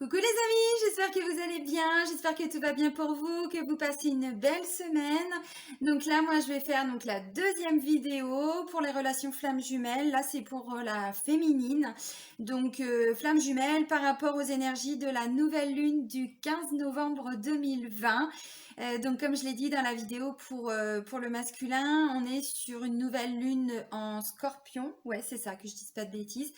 Coucou les amis, j'espère que vous allez bien, j'espère que tout va bien pour vous, que vous passez une belle semaine. Donc là, moi, je vais faire donc la deuxième vidéo pour les relations flammes jumelles. Là, c'est pour la féminine. Donc, flammes jumelles par rapport aux énergies de la nouvelle lune du 15 novembre 2020. Donc, comme je l'ai dit dans la vidéo pour le masculin, on est sur une nouvelle lune en scorpion. Ouais, c'est ça, que je dise pas de bêtises.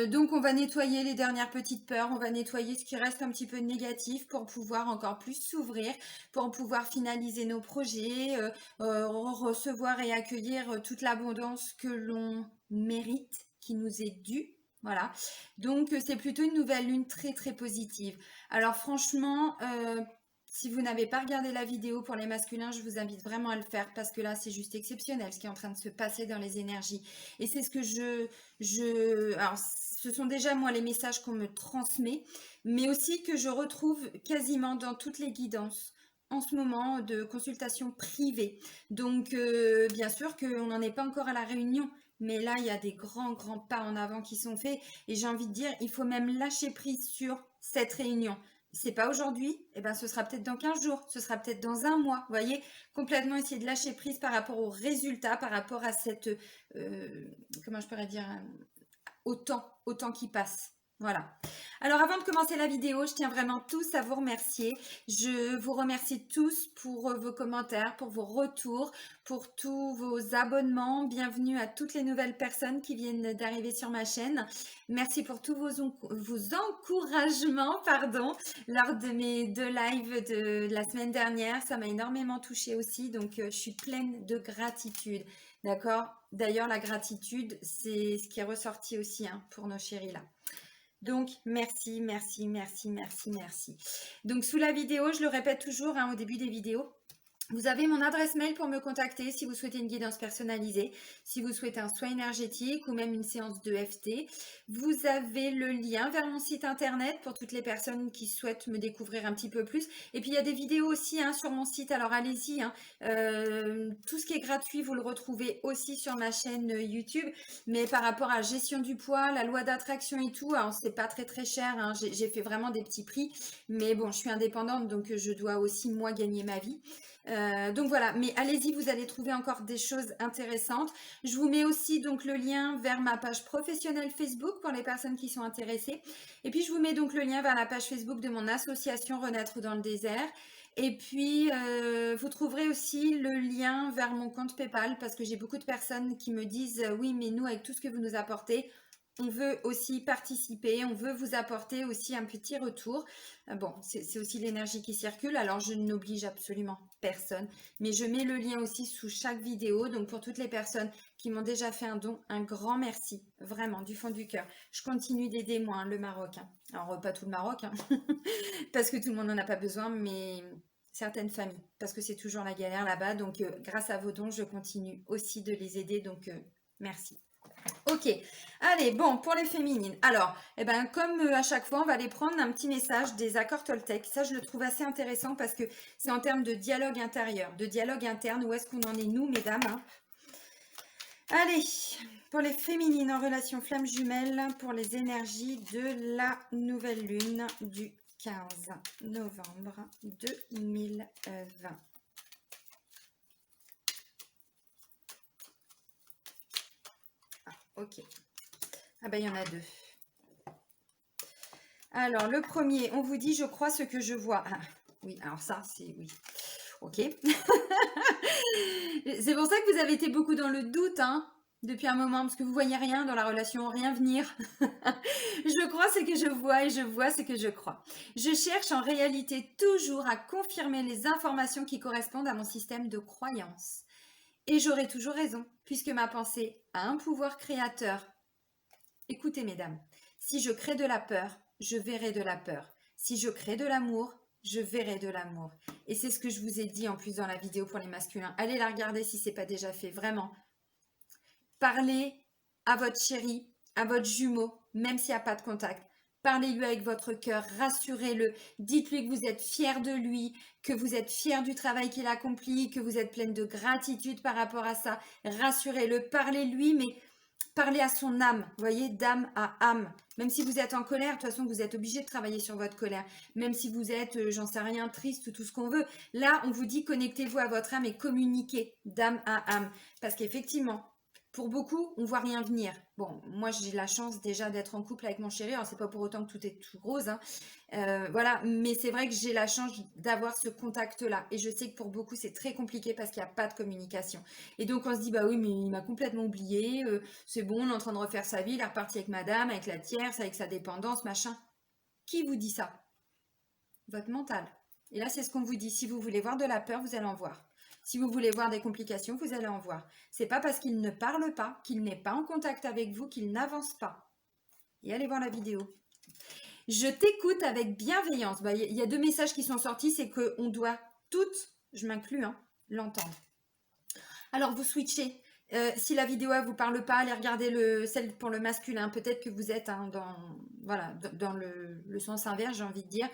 Donc on va nettoyer les dernières petites peurs, on va nettoyer ce qui reste un petit peu négatif pour pouvoir encore plus s'ouvrir, pour pouvoir finaliser nos projets, recevoir et accueillir toute l'abondance que l'on mérite, qui nous est due. Voilà, donc c'est plutôt une nouvelle lune très très positive. Alors franchement, si vous n'avez pas regardé la vidéo pour les masculins, je vous invite vraiment à le faire parce que là c'est juste exceptionnel ce qui est en train de se passer dans les énergies. Et c'est ce que alors ce sont déjà moi les messages qu'on me transmet, mais aussi que je retrouve quasiment dans toutes les guidances en ce moment de consultation privée. Donc bien sûr qu'on n'en est pas encore à la réunion, mais là il y a des grands pas en avant qui sont faits et j'ai envie de dire il faut même lâcher prise sur cette réunion. C'est pas aujourd'hui, et ben ce sera peut-être dans 15 jours, ce sera peut-être dans un mois. Vous voyez, complètement essayer de lâcher prise par rapport aux résultats, par rapport à cette comment je pourrais dire, au temps qui passe. Voilà. Alors avant de commencer la vidéo, je tiens vraiment tous à vous remercier. Je vous remercie tous pour vos commentaires, pour vos retours, pour tous vos abonnements. Bienvenue à toutes les nouvelles personnes qui viennent d'arriver sur ma chaîne. Merci pour tous vos encouragements lors de mes 2 lives de la semaine dernière. Ça m'a énormément touchée aussi, donc je suis pleine de gratitude. D'accord? D'ailleurs, la gratitude, c'est ce qui est ressorti aussi pour nos chéris là. Donc, merci. Donc, sous la vidéo, je le répète toujours au début des vidéos, vous avez mon adresse mail pour me contacter si vous souhaitez une guidance personnalisée, si vous souhaitez un soin énergétique ou même une séance de FT. Vous avez le lien vers mon site internet pour toutes les personnes qui souhaitent me découvrir un petit peu plus. Et puis il y a des vidéos aussi sur mon site, alors allez-y. Tout ce qui est gratuit, vous le retrouvez aussi sur ma chaîne YouTube. Mais par rapport à la gestion du poids, la loi d'attraction et tout, alors c'est pas très cher. J'ai fait vraiment des petits prix. Mais bon, je suis indépendante, donc je dois aussi moi gagner ma vie. Donc voilà, mais allez-y, vous allez trouver encore des choses intéressantes. Je vous mets aussi donc le lien vers ma page professionnelle Facebook pour les personnes qui sont intéressées. Et puis je vous mets donc le lien vers la page Facebook de mon association Renaître dans le désert. Et puis vous trouverez aussi le lien vers mon compte PayPal parce que j'ai beaucoup de personnes qui me disent oui, mais nous avec tout ce que vous nous apportez, on veut aussi participer, on veut vous apporter aussi un petit retour. Bon, c'est aussi l'énergie qui circule, alors je n'oblige absolument personne, mais je mets le lien aussi sous chaque vidéo. Donc pour toutes les personnes qui m'ont déjà fait un don, un grand merci, vraiment, du fond du cœur. Je continue d'aider moi, le Maroc. Alors pas tout le Maroc, parce que tout le monde n'en a pas besoin, mais certaines familles, parce que c'est toujours la galère là-bas. Donc grâce à vos dons, je continue aussi de les aider, donc merci. Ok, allez, bon, pour les féminines. Alors, comme à chaque fois, on va aller prendre un petit message des accords Toltec. Ça, je le trouve assez intéressant parce que c'est en termes de dialogue intérieur, de dialogue interne. Où est-ce qu'on en est, nous, mesdames? Allez, pour les féminines en relation flamme jumelle, pour les énergies de la nouvelle lune du 15 novembre 2020. Ok. Ah ben, il y en a 2. Alors, le premier, on vous dit, je crois ce que je vois. Ah, oui, alors ça, c'est oui. Ok. C'est pour ça que vous avez été beaucoup dans le doute, depuis un moment, parce que vous voyez rien dans la relation, rien venir. Je crois ce que je vois et je vois ce que je crois. Je cherche en réalité toujours à confirmer les informations qui correspondent à mon système de croyance. Et j'aurai toujours raison, puisque ma pensée a un pouvoir créateur. Écoutez, mesdames, si je crée de la peur, je verrai de la peur. Si je crée de l'amour, je verrai de l'amour. Et c'est ce que je vous ai dit en plus dans la vidéo pour les masculins. Allez la regarder si ce n'est pas déjà fait, vraiment. Parlez à votre chéri, à votre jumeau, même s'il n'y a pas de contact. Parlez-lui avec votre cœur, rassurez-le, dites-lui que vous êtes fier de lui, que vous êtes fier du travail qu'il accomplit, que vous êtes pleine de gratitude par rapport à ça. Rassurez-le, parlez-lui, mais parler à son âme, vous voyez, d'âme à âme. Même si vous êtes en colère, de toute façon, vous êtes obligé de travailler sur votre colère. Même si vous êtes, j'en sais rien, triste ou tout ce qu'on veut. Là, on vous dit connectez-vous à votre âme et communiquez d'âme à âme. Parce qu'effectivement, pour beaucoup, on voit rien venir. Bon, moi, j'ai la chance déjà d'être en couple avec mon chéri. Alors, c'est pas pour autant que tout est tout rose, hein. Voilà, mais c'est vrai que j'ai la chance d'avoir ce contact-là. Et je sais que pour beaucoup, c'est très compliqué parce qu'il n'y a pas de communication. Et donc, on se dit, bah oui, mais il m'a complètement oublié. C'est bon, on est en train de refaire sa vie. Il est reparti avec madame, avec la tierce, avec sa dépendance, machin. Qui vous dit ça? Votre mental. Et là, c'est ce qu'on vous dit. Si vous voulez voir de la peur, vous allez en voir. Si vous voulez voir des complications, vous allez en voir. C'est pas parce qu'il ne parle pas, qu'il n'est pas en contact avec vous, qu'il n'avance pas. Et allez voir la vidéo. Je t'écoute avec bienveillance. Bah, y a deux messages qui sont sortis, c'est qu'on doit toutes, je m'inclus, hein, l'entendre. Alors, vous switchez. Si la vidéo ne vous parle pas, allez regarder celle pour le masculin. Peut-être que vous êtes dans le sens inverse, j'ai envie de dire.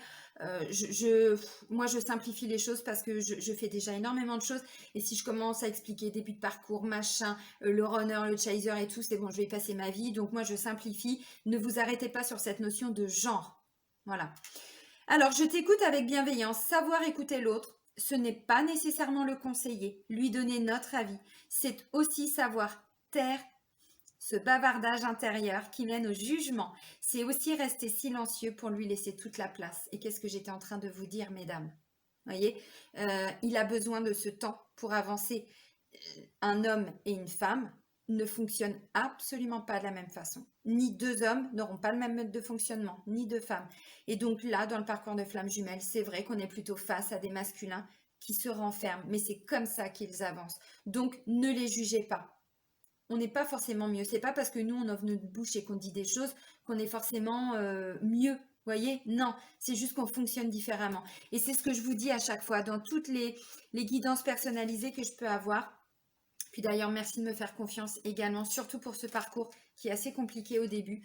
Moi, je simplifie les choses parce que je fais déjà énormément de choses. Et si je commence à expliquer début de parcours, machin, le runner, le chaser et tout, c'est bon, je vais y passer ma vie. Donc, moi, je simplifie. Ne vous arrêtez pas sur cette notion de genre. Voilà. Alors, je t'écoute avec bienveillance. Savoir écouter l'autre, ce n'est pas nécessairement le conseiller, lui donner notre avis. C'est aussi savoir taire ce bavardage intérieur qui mène au jugement. C'est aussi rester silencieux pour lui laisser toute la place. Et qu'est-ce que j'étais en train de vous dire, mesdames? Vous voyez, il a besoin de ce temps pour avancer. Un homme et une femme ne fonctionnent absolument pas de la même façon. Ni deux hommes n'auront pas le même mode de fonctionnement, ni deux femmes. Et donc là, dans le parcours de flammes jumelles, c'est vrai qu'on est plutôt face à des masculins qui se renferment, mais c'est comme ça qu'ils avancent. Donc, ne les jugez pas. On n'est pas forcément mieux. C'est pas parce que nous, on ouvre notre bouche et qu'on dit des choses qu'on est forcément mieux. Vous voyez? Non, c'est juste qu'on fonctionne différemment. Et c'est ce que je vous dis à chaque fois dans toutes les guidances personnalisées que je peux avoir. Puis d'ailleurs, merci de me faire confiance également, surtout pour ce parcours qui est assez compliqué au début.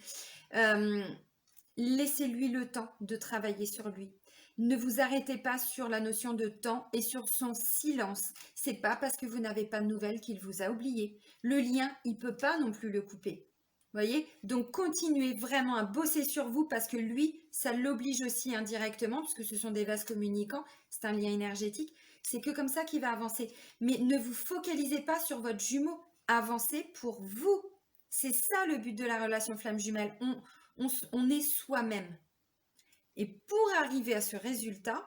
Laissez-lui le temps de travailler sur lui. Ne vous arrêtez pas sur la notion de temps et sur son silence. C'est pas parce que vous n'avez pas de nouvelles qu'il vous a oublié. Le lien, il peut pas non plus le couper. Voyez? Donc continuez vraiment à bosser sur vous parce que lui, ça l'oblige aussi indirectement, puisque ce sont des vases communicants, c'est un lien énergétique. C'est que comme ça qu'il va avancer. Mais ne vous focalisez pas sur votre jumeau. Avancez pour vous. C'est ça le but de la relation flamme jumelle. On est soi-même. Et pour arriver à ce résultat,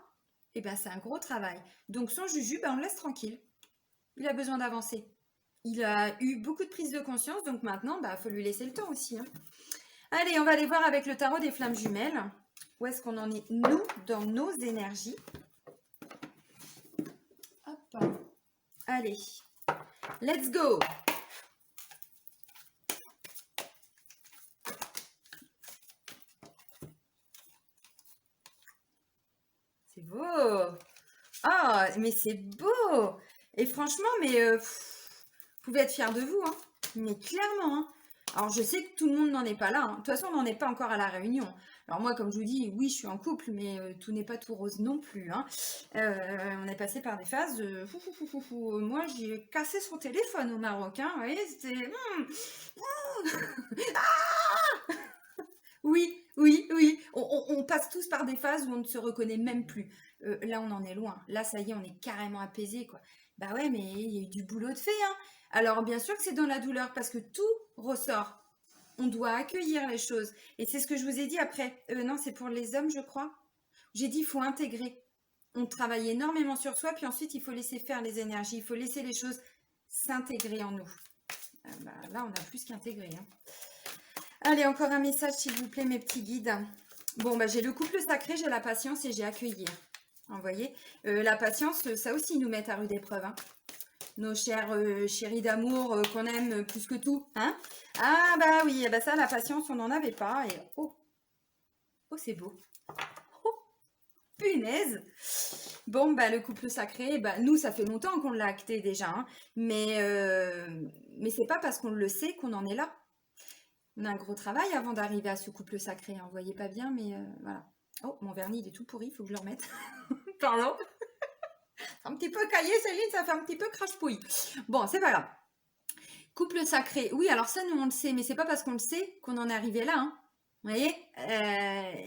eh ben, c'est un gros travail. Donc son juju, ben, on le laisse tranquille. Il a besoin d'avancer. Il a eu beaucoup de prise de conscience, donc maintenant, il faut lui laisser le temps aussi, hein. Allez, on va aller voir avec le tarot des flammes jumelles. Où est-ce qu'on en est, nous, dans nos énergies? Hop. Allez, let's go! C'est beau! Ah, mais c'est beau! Et franchement, mais vous pouvez être fiers de vous, hein. Mais clairement, hein. Alors, je sais que tout le monde n'en est pas là, hein. De toute façon, on n'en est pas encore à la réunion. Alors moi, comme je vous dis, oui, je suis en couple, mais tout n'est pas tout rose non plus, hein. On est passé par des phases de... Moi, j'ai cassé son téléphone au Maroc, hein. Vous voyez, c'était... Oui, oui, oui. On passe tous par des phases où on ne se reconnaît même plus. Là, on en est loin. Là, ça y est, on est carrément apaisé, quoi. Bah ouais, mais il y a eu du boulot de fait, hein. Alors, bien sûr que c'est dans la douleur parce que tout ressort. On doit accueillir les choses. Et c'est ce que je vous ai dit après. Non, c'est pour les hommes, je crois. J'ai dit, il faut intégrer. On travaille énormément sur soi, puis ensuite, il faut laisser faire les énergies. Il faut laisser les choses s'intégrer en nous. Là, on a plus qu'intégré, hein. Allez, encore un message, s'il vous plaît, mes petits guides. Bon, j'ai le couple sacré, j'ai la patience et j'ai accueillir. Vous voyez, la patience, ça aussi nous met à rude épreuve, hein. Nos chers chéris d'amour qu'on aime plus que tout, hein. Ah bah oui, ça, la patience, on n'en avait pas. Et oh, c'est beau. Oh, punaise. Bon, le couple sacré, nous, ça fait longtemps qu'on l'a acté déjà, hein. Mais c'est pas parce qu'on le sait qu'on en est là. On a un gros travail avant d'arriver à ce couple sacré, hein. Vous voyez pas bien, mais voilà. Oh, mon vernis, il est tout pourri, il faut que je le remette. Pardon. Un petit peu caillé, Céline, ça fait un petit peu crache-pouille. Bon, c'est pas grave. Couple sacré, oui, alors ça, nous, on le sait, mais c'est pas parce qu'on le sait qu'on en est arrivé là, hein. Vous voyez,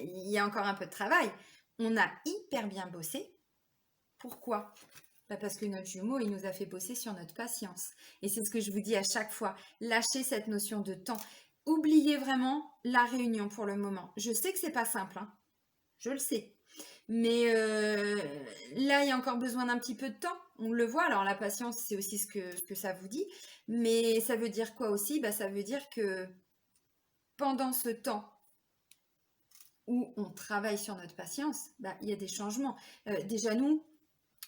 il y a encore un peu de travail. On a hyper bien bossé. Pourquoi? Bah, parce que notre jumeau, il nous a fait bosser sur notre patience. Et c'est ce que je vous dis à chaque fois. Lâchez cette notion de temps. Oubliez vraiment la réunion pour le moment. Je sais que c'est pas simple, hein. Je le sais. Mais là, il y a encore besoin d'un petit peu de temps. On le voit. Alors, la patience, c'est aussi ce que ça vous dit. Mais ça veut dire quoi aussi? Bah, ça veut dire que pendant ce temps où on travaille sur notre patience, bah, il y a des changements. Déjà, nous,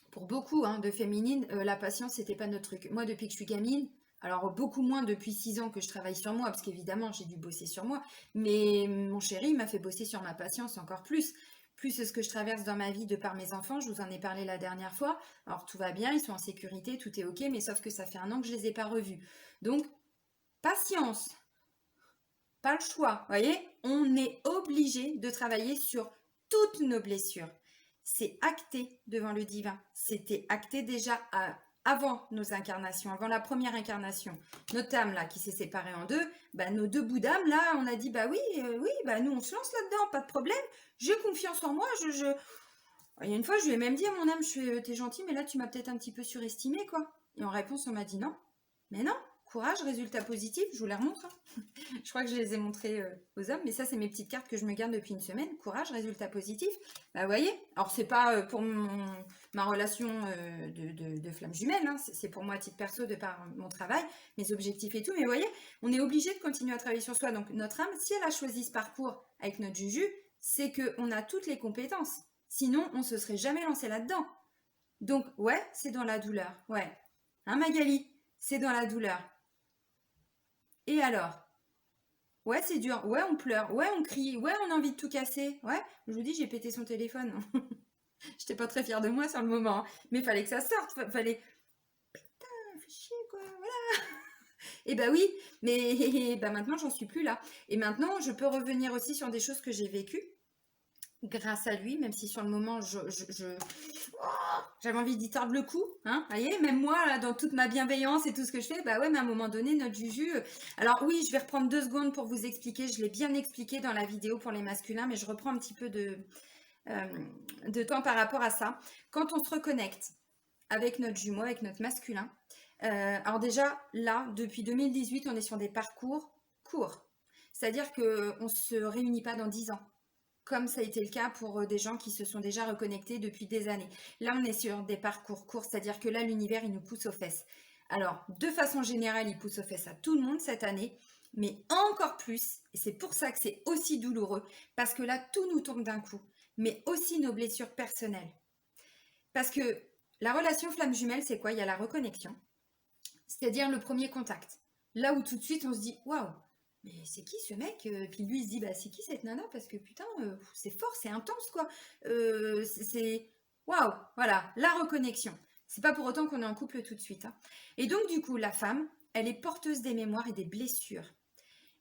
pour beaucoup hein, de féminines, la patience, c'était pas notre truc. Moi, depuis que je suis gamine, alors beaucoup moins depuis 6 ans que je travaille sur moi, parce qu'évidemment, j'ai dû bosser sur moi, mais mon chéri m'a fait bosser sur ma patience encore plus. Plus ce que je traverse dans ma vie de par mes enfants, je vous en ai parlé la dernière fois. Alors tout va bien, ils sont en sécurité, tout est ok, mais sauf que ça fait 1 an que je les ai pas revus. Donc, patience, pas le choix, voyez? On est obligé de travailler sur toutes nos blessures. C'est acté devant le divin. C'était acté déjà avant nos incarnations, avant la première incarnation. Notre âme là qui s'est séparée en deux, bah, nos deux bouts d'âme là, on a dit bah oui, oui, bah nous on se lance là-dedans, pas de problème. J'ai confiance en moi. Il y a une fois, je lui ai même dit à mon âme, je fais, t'es gentil, mais là tu m'as peut-être un petit peu surestimé quoi. Et en réponse, on m'a dit non. Mais non, courage, résultat positif, je vous les remontre, hein. Je crois que je les ai montrées aux hommes, mais ça, c'est mes petites cartes que je me garde depuis une semaine. Courage, résultat positif. Bah, vous voyez, alors c'est pas pour ma relation de flamme jumelle, hein. C'est pour moi à titre perso, de par mon travail, mes objectifs et tout. Mais vous voyez, on est obligé de continuer à travailler sur soi. Donc, notre âme, si elle a choisi ce parcours avec notre Juju, c'est qu'on a toutes les compétences. Sinon, on se serait jamais lancé là-dedans. Donc, ouais, c'est dans la douleur. Ouais. Hein, Magali? C'est dans la douleur. Et alors? Ouais, c'est dur. Ouais, on pleure. Ouais, on crie. Ouais, on a envie de tout casser. Ouais, je vous dis, j'ai pété son téléphone. J'étais pas très fière de moi sur le moment, hein. Mais fallait que ça sorte. Fallait. Putain, fais chier, quoi. Voilà. Et bah oui, mais bah maintenant, j'en suis plus là. Et maintenant, je peux revenir aussi sur des choses que j'ai vécues grâce à lui, même si sur le moment, j'avais envie d'y tordre le cou, hein, voyez, même moi, là, dans toute ma bienveillance et tout ce que je fais, bah ouais, mais à un moment donné, notre Juju... Alors oui, je vais reprendre 2 secondes pour vous expliquer, je l'ai bien expliqué dans la vidéo pour les masculins, mais je reprends un petit peu de temps par rapport à ça. Quand on se reconnecte avec notre jumeau, avec notre masculin, alors déjà, là, depuis 2018, on est sur des parcours courts. C'est-à-dire qu'on ne se réunit pas dans 10 ans, comme ça a été le cas pour des gens qui se sont déjà reconnectés depuis des années. Là, on est sur des parcours courts, c'est-à-dire que là, l'univers, il nous pousse aux fesses. Alors, de façon générale, il pousse aux fesses à tout le monde cette année, mais encore plus, et c'est pour ça que c'est aussi douloureux, parce que là, tout nous tombe d'un coup, mais aussi nos blessures personnelles. Parce que la relation flamme jumelle, c'est quoi? Il y a la reconnexion, c'est-à-dire le premier contact. Là où tout de suite, on se dit, waouh, mais c'est qui ce mec? Puis lui, il se dit, bah c'est qui cette nana? Parce que putain, c'est fort, c'est intense, quoi. C'est... Waouh, voilà, la reconnexion. C'est pas pour autant qu'on est en couple tout de suite, hein. Et donc, du coup, la femme, elle est porteuse des mémoires et des blessures.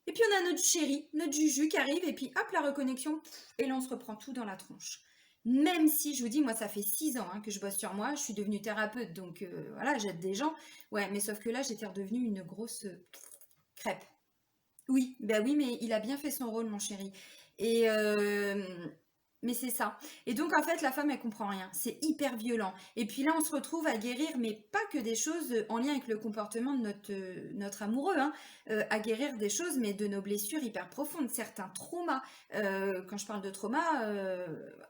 Et puis, on a notre chéri, notre Juju qui arrive, et puis hop, la reconnexion, et là, on se reprend tout dans la tronche. Même si, je vous dis, moi, ça fait 6 ans hein, que je bosse sur moi, je suis devenue thérapeute, donc voilà, j'aide des gens. Ouais, mais sauf que là, j'étais redevenue une grosse crêpe. Oui, bah oui, mais il a bien fait son rôle, mon chéri. Et mais c'est ça. Et donc en fait, la femme, elle comprend rien. C'est hyper violent. Et puis là, on se retrouve à guérir, mais pas que des choses en lien avec le comportement de notre amoureux, hein. À guérir des choses, mais de nos blessures hyper profondes, certains traumas. Quand je parle de trauma,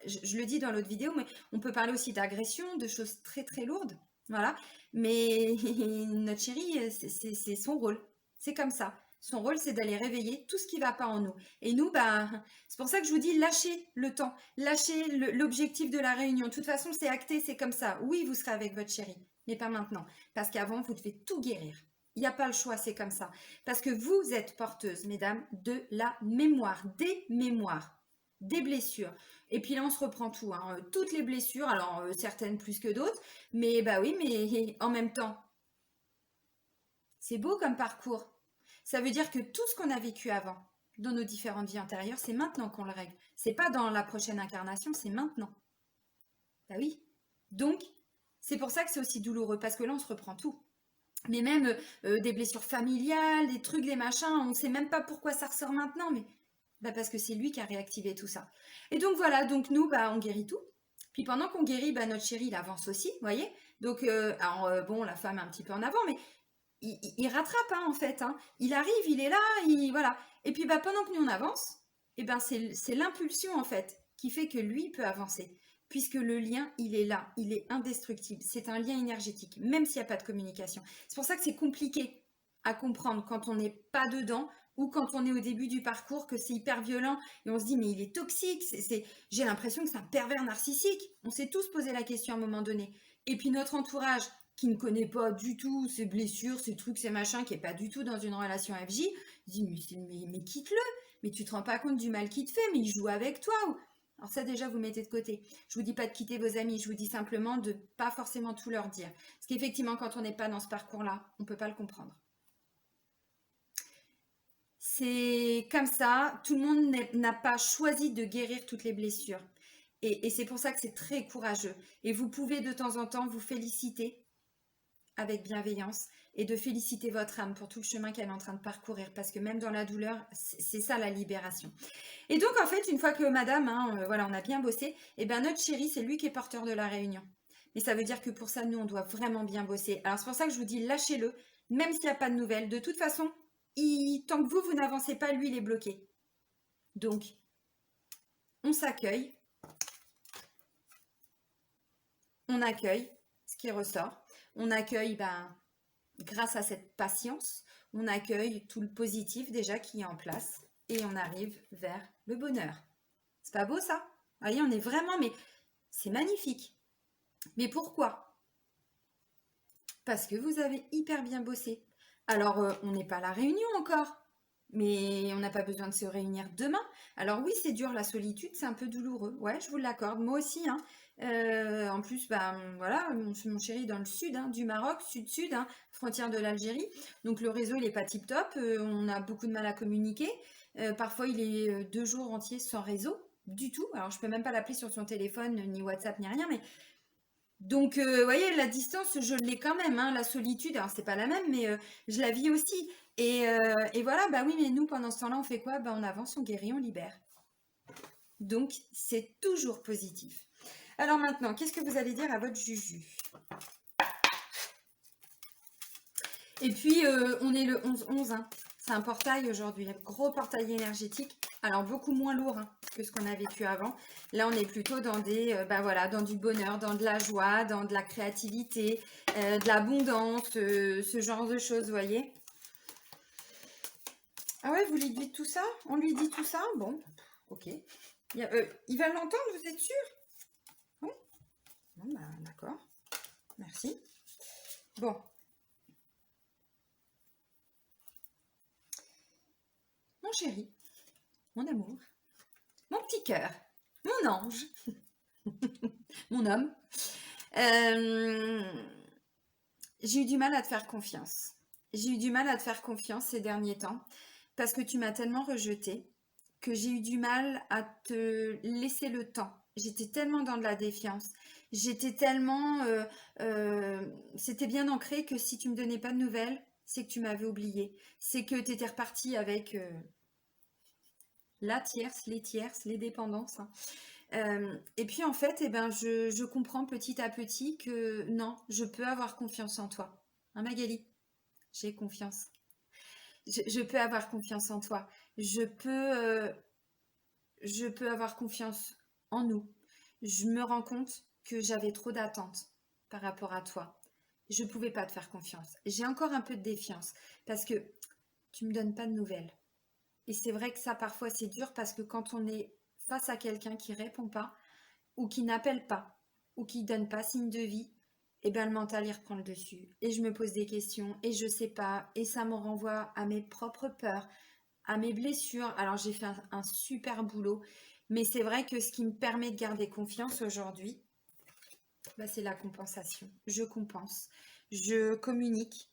je le dis dans l'autre vidéo, mais on peut parler aussi d'agression, de choses très très lourdes. Voilà. Mais notre chéri, c'est son rôle. C'est comme ça. Son rôle, c'est d'aller réveiller tout ce qui ne va pas en nous. Et nous, bah, c'est pour ça que je vous dis, lâchez le temps, lâchez l'objectif de la réunion. De toute façon, c'est acté, c'est comme ça. Oui, vous serez avec votre chéri, mais pas maintenant. Parce qu'avant, vous devez tout guérir. Il n'y a pas le choix, c'est comme ça. Parce que vous êtes porteuse, mesdames, de la mémoire, des blessures. Et puis là, on se reprend tout, hein. Toutes les blessures, alors certaines plus que d'autres, mais bah oui, mais en même temps, c'est beau comme parcours. Ça veut dire que tout ce qu'on a vécu avant, dans nos différentes vies antérieures, c'est maintenant qu'on le règle. C'est pas dans la prochaine incarnation, c'est maintenant. Bah oui. Donc, c'est pour ça que c'est aussi douloureux, parce que là, on se reprend tout. mais même des blessures familiales, des trucs, des machins, on ne sait même pas pourquoi ça ressort maintenant, mais bah, parce que c'est lui qui a réactivé tout ça. Et donc voilà, donc nous, bah, on guérit tout. Puis pendant qu'on guérit, bah, notre chéri, il avance aussi, vous voyez. Donc, alors, bon, la femme est un petit peu en avant, mais il rattrape, hein, en fait. Hein. Il arrive, il est là, voilà. Et puis, bah, pendant que nous, on avance, et ben, c'est l'impulsion, en fait, qui fait que lui peut avancer. Puisque le lien, il est là, il est indestructible. C'est un lien énergétique, même s'il n'y a pas de communication. C'est pour ça que c'est compliqué à comprendre quand on n'est pas dedans ou quand on est au début du parcours, que c'est hyper violent et on se dit mais il est toxique, j'ai l'impression que c'est un pervers narcissique. On s'est tous posé la question à un moment donné. Et puis notre entourage, qui ne connaît pas du tout ses blessures, ses trucs, ses machins, qui n'est pas du tout dans une relation FJ, dit mais quitte-le, mais tu te rends pas compte du mal qu'il te fait, mais il joue avec toi. Alors ça déjà vous mettez de côté. Je vous dis pas de quitter vos amis, je vous dis simplement de pas forcément tout leur dire. Parce qu'effectivement quand on n'est pas dans ce parcours-là, on peut pas le comprendre. C'est comme ça, tout le monde n'a pas choisi de guérir toutes les blessures. Et c'est pour ça que c'est très courageux. Et vous pouvez de temps en temps vous féliciter avec bienveillance et de féliciter votre âme pour tout le chemin qu'elle est en train de parcourir. Parce que même dans la douleur, c'est ça la libération. Et donc en fait, une fois que madame, hein, voilà, on a bien bossé, et ben notre chéri, c'est lui qui est porteur de la réunion. Mais ça veut dire que pour ça, nous, on doit vraiment bien bosser. Alors c'est pour ça que je vous dis, lâchez-le, même s'il n'y a pas de nouvelles. De toute façon, tant que vous n'avancez pas, lui, il est bloqué. Donc, on s'accueille, on accueille ce qui ressort, on accueille, ben, grâce à cette patience, on accueille tout le positif déjà qui est en place et on arrive vers le bonheur. C'est pas beau ça? Vous voyez, on est vraiment, mais c'est magnifique. Mais pourquoi? Parce que vous avez hyper bien bossé. Alors, on n'est pas à la réunion encore, mais on n'a pas besoin de se réunir demain. Alors oui, c'est dur, la solitude, c'est un peu douloureux. Ouais, je vous l'accorde, moi aussi. Hein. En plus, bah, voilà, mon chéri est dans le sud hein, du Maroc, sud-sud, hein, frontière de l'Algérie. Donc le réseau, il n'est pas tip-top. On a beaucoup de mal à communiquer. Parfois, il est 2 jours entiers sans réseau, du tout. Alors, je peux même pas l'appeler sur son téléphone, ni WhatsApp, ni rien, mais donc, vous voyez, la distance, je l'ai quand même, hein, la solitude, alors c'est pas la même, mais je la vis aussi. Et voilà, bah oui, mais nous, pendant ce temps-là, on fait quoi? Bah, on avance, on guérit, on libère. Donc, c'est toujours positif. Alors maintenant, qu'est-ce que vous allez dire à votre Juju? Et puis, on est le 11-11, hein. C'est un portail aujourd'hui, un gros portail énergétique. Alors, beaucoup moins lourd hein, que ce qu'on a vécu avant. Là, on est plutôt dans bah voilà, dans du bonheur, dans de la joie, dans de la créativité, de l'abondance, ce genre de choses, vous voyez. Ah ouais, vous lui dites tout ça? On lui dit tout ça? Bon, ok. Il va l'entendre, vous êtes sûr? Oui. Bon, bah, d'accord. Merci. Bon. Mon chéri, mon amour, mon petit cœur, mon ange, mon homme, j'ai eu du mal à te faire confiance. J'ai eu du mal à te faire confiance ces derniers temps parce que tu m'as tellement rejeté que j'ai eu du mal à te laisser le temps. J'étais tellement dans de la défiance. J'étais tellement... c'était bien ancré que si tu me donnais pas de nouvelles, c'est que tu m'avais oublié. C'est que tu étais reparti avec la tierce, les dépendances. Hein. Et puis en fait, eh ben, je comprends petit à petit que non, je peux avoir confiance en toi. Hein, Magali, j'ai confiance. Je peux avoir confiance en toi. Je peux avoir confiance en nous. Je me rends compte que j'avais trop d'attentes par rapport à toi. Je ne pouvais pas te faire confiance. J'ai encore un peu de défiance parce que tu me donnes pas de nouvelles. Et c'est vrai que ça, parfois, c'est dur parce que quand on est face à quelqu'un qui répond pas, ou qui n'appelle pas, ou qui donne pas signe de vie, et bien le mental il reprend le dessus. Et je me pose des questions, et je sais pas, et ça me renvoie à mes propres peurs, à mes blessures. Alors j'ai fait un super boulot, mais c'est vrai que ce qui me permet de garder confiance aujourd'hui, bah, c'est la compensation. Je compense, je communique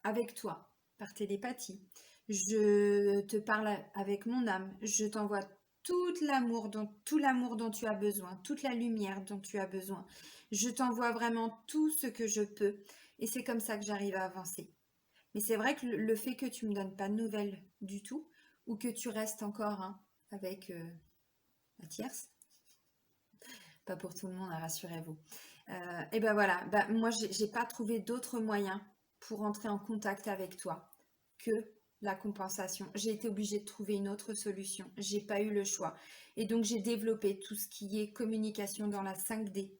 avec toi par télépathie. Je te parle avec mon âme. Je t'envoie tout l'amour dont tu as besoin, toute la lumière dont tu as besoin. Je t'envoie vraiment tout ce que je peux. Et c'est comme ça que j'arrive à avancer. Mais c'est vrai que le fait que tu me donnes pas de nouvelles du tout, ou que tu restes encore hein, avec la tierce, pas pour tout le monde, hein, rassurez-vous. Et ben voilà, moi j'ai pas trouvé d'autre moyen pour entrer en contact avec toi que la compensation. J'ai été obligée de trouver une autre solution. J'ai pas eu le choix. Et donc j'ai développé tout ce qui est communication dans la 5D.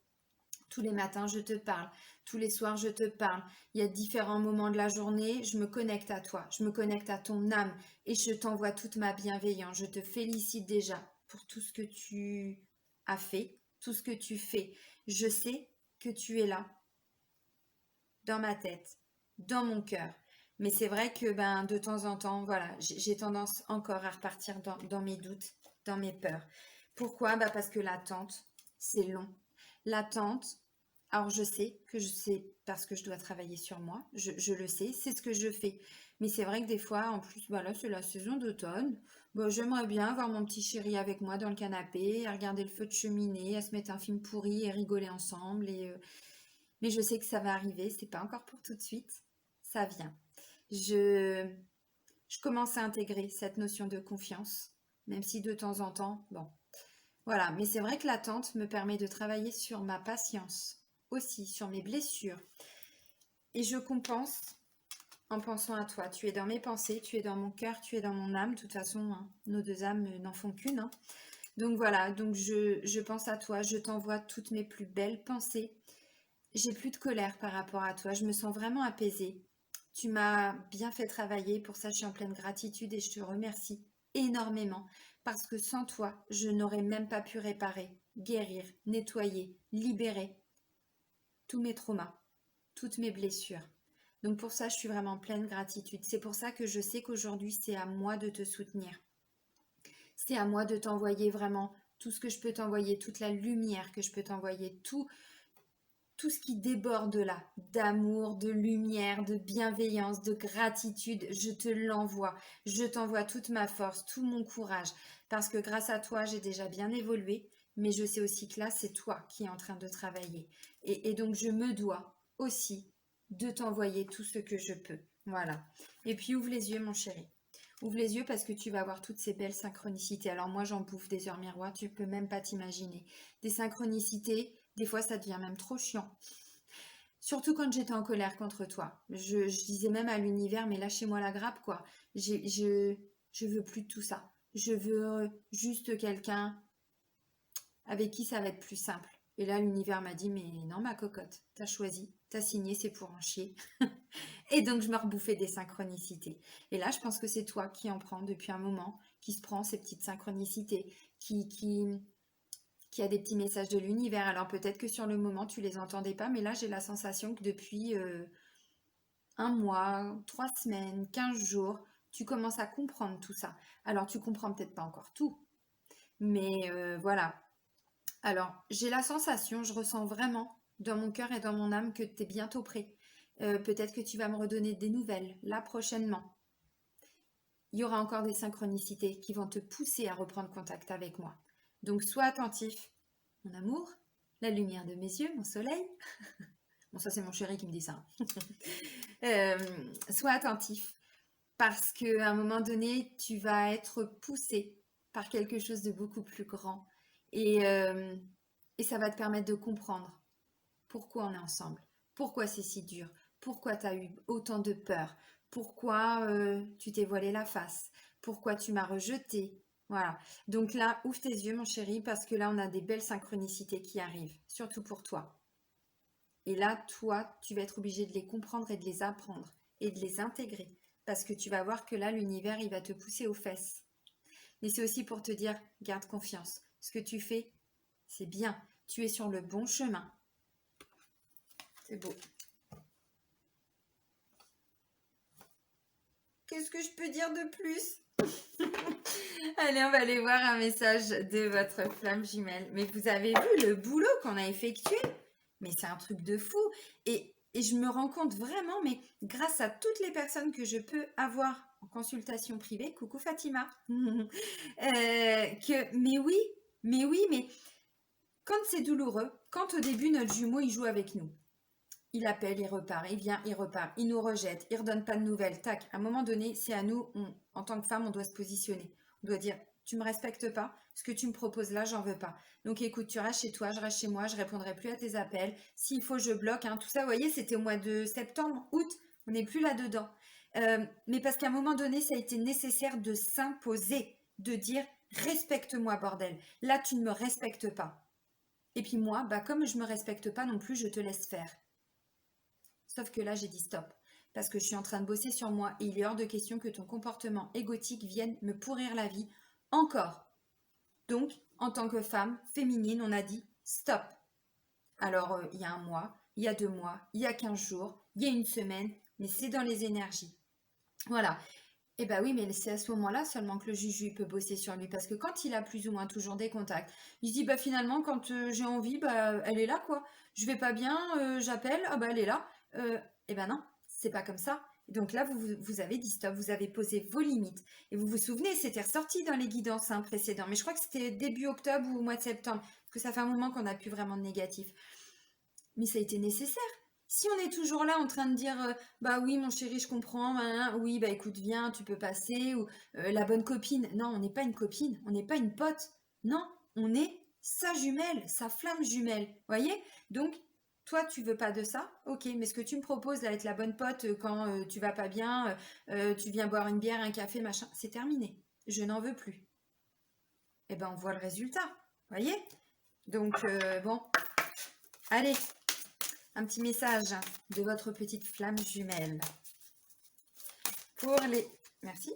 Tous les matins, je te parle. Tous les soirs, je te parle. Il y a différents moments de la journée, je me connecte à toi. Je me connecte à ton âme et je t'envoie toute ma bienveillance. Je te félicite déjà pour tout ce que tu as fait, tout ce que tu fais. Je sais que tu es là, dans ma tête, dans mon cœur. Mais c'est vrai que de temps en temps, voilà, j'ai tendance encore à repartir dans mes doutes, dans mes peurs. Pourquoi? Parce que l'attente, c'est long. L'attente, alors je sais que je sais parce que je dois travailler sur moi, je le sais, c'est ce que je fais. Mais c'est vrai que des fois, en plus, là c'est la saison d'automne, j'aimerais bien avoir mon petit chéri avec moi dans le canapé, à regarder le feu de cheminée, à se mettre un film pourri et rigoler ensemble. Mais je sais que ça va arriver, c'est pas encore pour tout de suite, ça vient. Je, je commence à intégrer cette notion de confiance, même si de temps en temps, bon, voilà. Mais c'est vrai que l'attente me permet de travailler sur ma patience, aussi sur mes blessures. Et je compense en pensant à toi. Tu es dans mes pensées, tu es dans mon cœur, tu es dans mon âme. De toute façon, hein, nos deux âmes n'en font qu'une. Hein. Donc voilà, donc je pense à toi, je t'envoie toutes mes plus belles pensées. J'ai plus de colère par rapport à toi, je me sens vraiment apaisée. Tu m'as bien fait travailler, pour ça je suis en pleine gratitude et je te remercie énormément parce que sans toi, je n'aurais même pas pu réparer, guérir, nettoyer, libérer tous mes traumas, toutes mes blessures. Donc pour ça, je suis vraiment en pleine gratitude. C'est pour ça que je sais qu'aujourd'hui, c'est à moi de te soutenir. C'est à moi de t'envoyer vraiment tout ce que je peux t'envoyer, toute la lumière que je peux t'envoyer, tout ce qui déborde là, d'amour, de lumière, de bienveillance, de gratitude, je te l'envoie. Je t'envoie toute ma force, tout mon courage, parce que grâce à toi, j'ai déjà bien évolué, mais je sais aussi que là, c'est toi qui es en train de travailler. Et donc, je me dois aussi de t'envoyer tout ce que je peux. Voilà. Et puis, ouvre les yeux, mon chéri. Ouvre les yeux parce que tu vas avoir toutes ces belles synchronicités. Alors moi, j'en bouffe des heures miroirs, tu peux même pas t'imaginer. Des synchronicités, des fois, ça devient même trop chiant. Surtout quand j'étais en colère contre toi. Je disais même à l'univers, mais lâchez-moi la grappe, quoi. Je veux plus de tout ça. Je veux juste quelqu'un avec qui ça va être plus simple. Et là, l'univers m'a dit, mais non, ma cocotte, t'as choisi, t'as signé, c'est pour en chier. Et donc, je me rebouffais des synchronicités. Et là, je pense que c'est toi qui en prends depuis un moment, qui se prend ces petites synchronicités, qui a des petits messages de l'univers. Alors peut-être que sur le moment, tu les entendais pas, mais là, j'ai la sensation que depuis un mois, 3 semaines, 15 jours, tu commences à comprendre tout ça. Alors, tu comprends peut-être pas encore tout, mais voilà. Alors, j'ai la sensation, je ressens vraiment dans mon cœur et dans mon âme que tu es bientôt prêt. Peut-être que tu vas me redonner des nouvelles, là prochainement. Il y aura encore des synchronicités qui vont te pousser à reprendre contact avec moi. Donc, sois attentif, mon amour, la lumière de mes yeux, mon soleil. Bon, ça, c'est mon chéri qui me dit ça. Sois attentif parce qu'à un moment donné, tu vas être poussé par quelque chose de beaucoup plus grand et ça va te permettre de comprendre pourquoi on est ensemble, pourquoi c'est si dur, pourquoi tu as eu autant de peur, pourquoi tu t'es voilé la face, pourquoi tu m'as rejeté. Voilà. Donc là, ouvre tes yeux, mon chéri, parce que là, on a des belles synchronicités qui arrivent, surtout pour toi. Et là, toi, tu vas être obligé de les comprendre et de les apprendre et de les intégrer. Parce que tu vas voir que là, l'univers, il va te pousser aux fesses. Mais c'est aussi pour te dire, garde confiance. Ce que tu fais, c'est bien. Tu es sur le bon chemin. C'est beau. Qu'est-ce que je peux dire de plus? Allez, on va aller voir un message de votre flamme jumelle. Mais vous avez vu le boulot qu'on a effectué? Mais c'est un truc de fou. Et je me rends compte vraiment, mais grâce à toutes les personnes que je peux avoir en consultation privée, coucou Fatima, mais quand c'est douloureux, quand au début notre jumeau il joue avec nous, il appelle, il repart, il vient, il repart, il nous rejette, il redonne pas de nouvelles, tac. À un moment donné, c'est à nous, en tant que femme, on doit se positionner. On doit dire, tu me respectes pas, ce que tu me proposes là, j'en veux pas. Donc écoute, tu restes chez toi, je reste chez moi, je répondrai plus à tes appels. S'il faut, je bloque. Hein. Tout ça, vous voyez, c'était au mois de septembre, août, on n'est plus là-dedans. Mais parce qu'à un moment donné, ça a été nécessaire de s'imposer, de dire, respecte-moi, bordel. Là, tu ne me respectes pas. Et puis moi, bah, comme je ne me respecte pas non plus, je te laisse faire. Sauf que là, j'ai dit stop. Parce que je suis en train de bosser sur moi et il est hors de question que ton comportement égotique vienne me pourrir la vie encore. Donc, en tant que femme féminine, on a dit stop. Alors, il y a un mois, il y a 2 mois, il y a 15 jours, il y a une semaine, mais c'est dans les énergies. Voilà. Eh bien oui, mais c'est à ce moment-là seulement que le juju peut bosser sur lui. Parce que quand il a plus ou moins toujours des contacts, il se dit, bah finalement, quand j'ai envie, bah elle est là, quoi. Je vais pas bien, j'appelle, ah bah elle est là. Eh ben non, c'est pas comme ça. Donc là, vous avez dit stop, vous avez posé vos limites. Et vous vous souvenez, c'était ressorti dans les guidances précédents. Mais je crois que c'était début octobre ou au mois de septembre. Parce que ça fait un moment qu'on n'a plus vraiment de négatif. Mais ça a été nécessaire. Si on est toujours là en train de dire bah oui mon chéri je comprends, oui bah écoute viens tu peux passer ou la bonne copine, non on n'est pas une copine, on n'est pas une pote, non on est sa jumelle, sa flamme jumelle, voyez. Donc toi tu veux pas de ça, ok, mais ce que tu me proposes d'être la bonne pote quand tu vas pas bien, tu viens boire une bière, un café machin, c'est terminé, je n'en veux plus. Et ben on voit le résultat, voyez. Donc bon, allez. Un petit message de votre petite flamme jumelle. Pour les... Merci.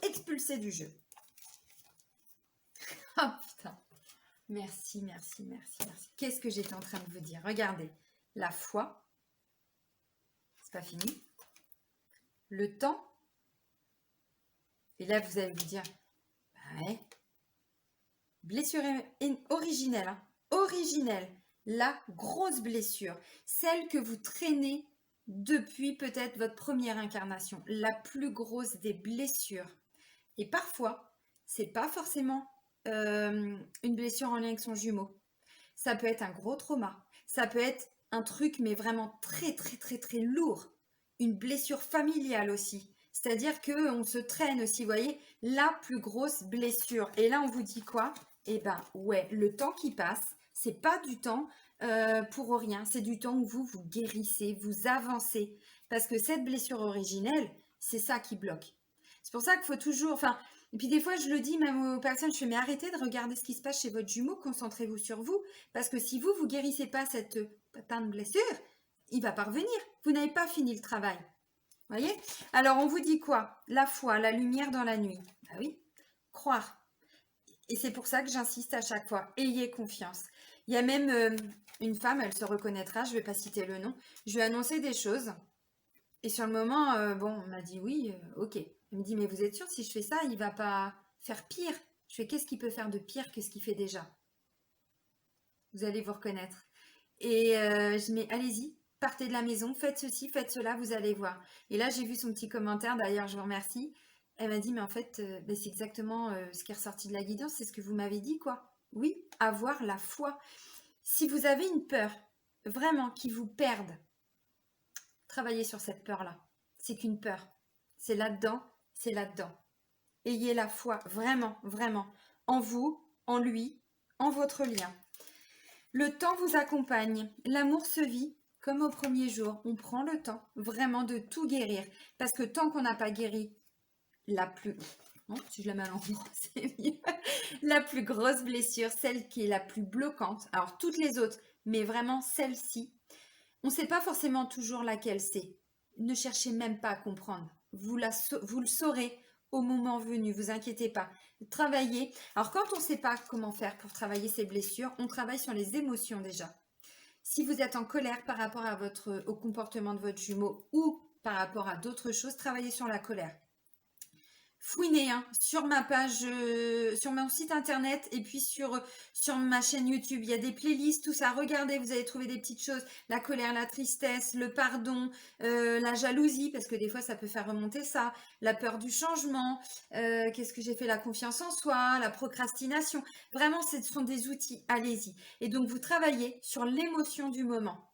Expulsé du jeu. Oh putain. Merci, merci, merci, merci. Qu'est-ce que j'étais en train de vous dire? Regardez. La foi. C'est pas fini. Le temps. Et là, vous allez vous dire, bah ouais. Blessure originelle. Hein. Originelle. La grosse blessure, celle que vous traînez depuis peut-être votre première incarnation, la plus grosse des blessures. Et parfois, c'est pas forcément une blessure en lien avec son jumeau. Ça peut être un gros trauma, ça peut être un truc mais vraiment très très très très lourd, une blessure familiale aussi. C'est-à-dire qu'on se traîne aussi, vous voyez, la plus grosse blessure. Et là, on vous dit quoi? Eh ben ouais, le temps qui passe, c'est pas du temps pour rien, c'est du temps où vous guérissez, vous avancez. Parce que cette blessure originelle, c'est ça qui bloque. C'est pour ça qu'il faut toujours, enfin, et puis des fois je le dis même aux personnes, je fais mais arrêtez de regarder ce qui se passe chez votre jumeau, concentrez-vous sur vous, parce que si vous guérissez pas cette putain de blessure, il va pas revenir, vous n'avez pas fini le travail. Voyez? Alors on vous dit quoi? La foi, la lumière dans la nuit. Ah oui, croire. Et c'est pour ça que j'insiste à chaque fois. Ayez confiance. Il y a même une femme, elle se reconnaîtra, je ne vais pas citer le nom. Je lui ai annoncé des choses. Et sur le moment, bon, on m'a dit oui, ok. Elle me dit, mais vous êtes sûr, si je fais ça, il ne va pas faire pire? Je fais, qu'est-ce qu'il peut faire de pire que ce qu'il fait déjà? Vous allez vous reconnaître. Et je dis, mais allez-y, partez de la maison, faites ceci, faites cela, vous allez voir. Et là, j'ai vu son petit commentaire, d'ailleurs, je vous remercie. Elle m'a dit, mais en fait, c'est exactement ce qui est ressorti de la guidance, c'est ce que vous m'avez dit, quoi. Oui, avoir la foi. Si vous avez une peur, vraiment, qui vous perde, travaillez sur cette peur-là. C'est qu'une peur. C'est là-dedans, c'est là-dedans. Ayez la foi, vraiment, vraiment, en vous, en lui, en votre lien. Le temps vous accompagne. L'amour se vit comme au premier jour. On prend le temps vraiment de tout guérir. Parce que tant qu'on n'a pas guéri la plus... Non, si je la mets à l'endroit, c'est mieux. La plus grosse blessure, celle qui est la plus bloquante. Alors, toutes les autres, mais vraiment celle-ci. On ne sait pas forcément toujours laquelle c'est. Ne cherchez même pas à comprendre. Vous le saurez au moment venu, vous inquiétez pas. Travaillez. Alors, quand on ne sait pas comment faire pour travailler ces blessures, on travaille sur les émotions déjà. Si vous êtes en colère par rapport au comportement de votre jumeau ou par rapport à d'autres choses, travaillez sur la colère. Fouinez sur ma page, sur mon site internet et puis sur ma chaîne YouTube. Il y a des playlists, tout ça. Regardez, vous allez trouver des petites choses. La colère, la tristesse, le pardon, la jalousie, parce que des fois, ça peut faire remonter ça. La peur du changement. Qu'est-ce que j'ai fait? La confiance en soi, la procrastination. Vraiment, ce sont des outils. Allez-y. Et donc, vous travaillez sur l'émotion du moment.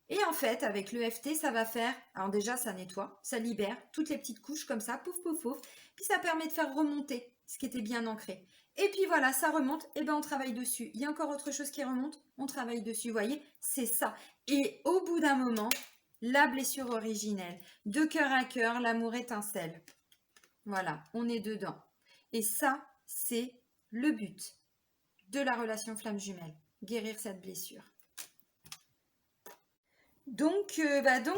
Et en fait, avec l'EFT, ça va faire, alors déjà, ça nettoie, ça libère toutes les petites couches comme ça, pouf, pouf, pouf. Puis ça permet de faire remonter ce qui était bien ancré. Et puis voilà, ça remonte, et ben on travaille dessus. Il y a encore autre chose qui remonte, on travaille dessus, vous voyez, c'est ça. Et au bout d'un moment, la blessure originelle, de cœur à cœur, l'amour étincelle. Voilà, on est dedans. Et ça, c'est le but de la relation flamme jumelle, guérir cette blessure. Donc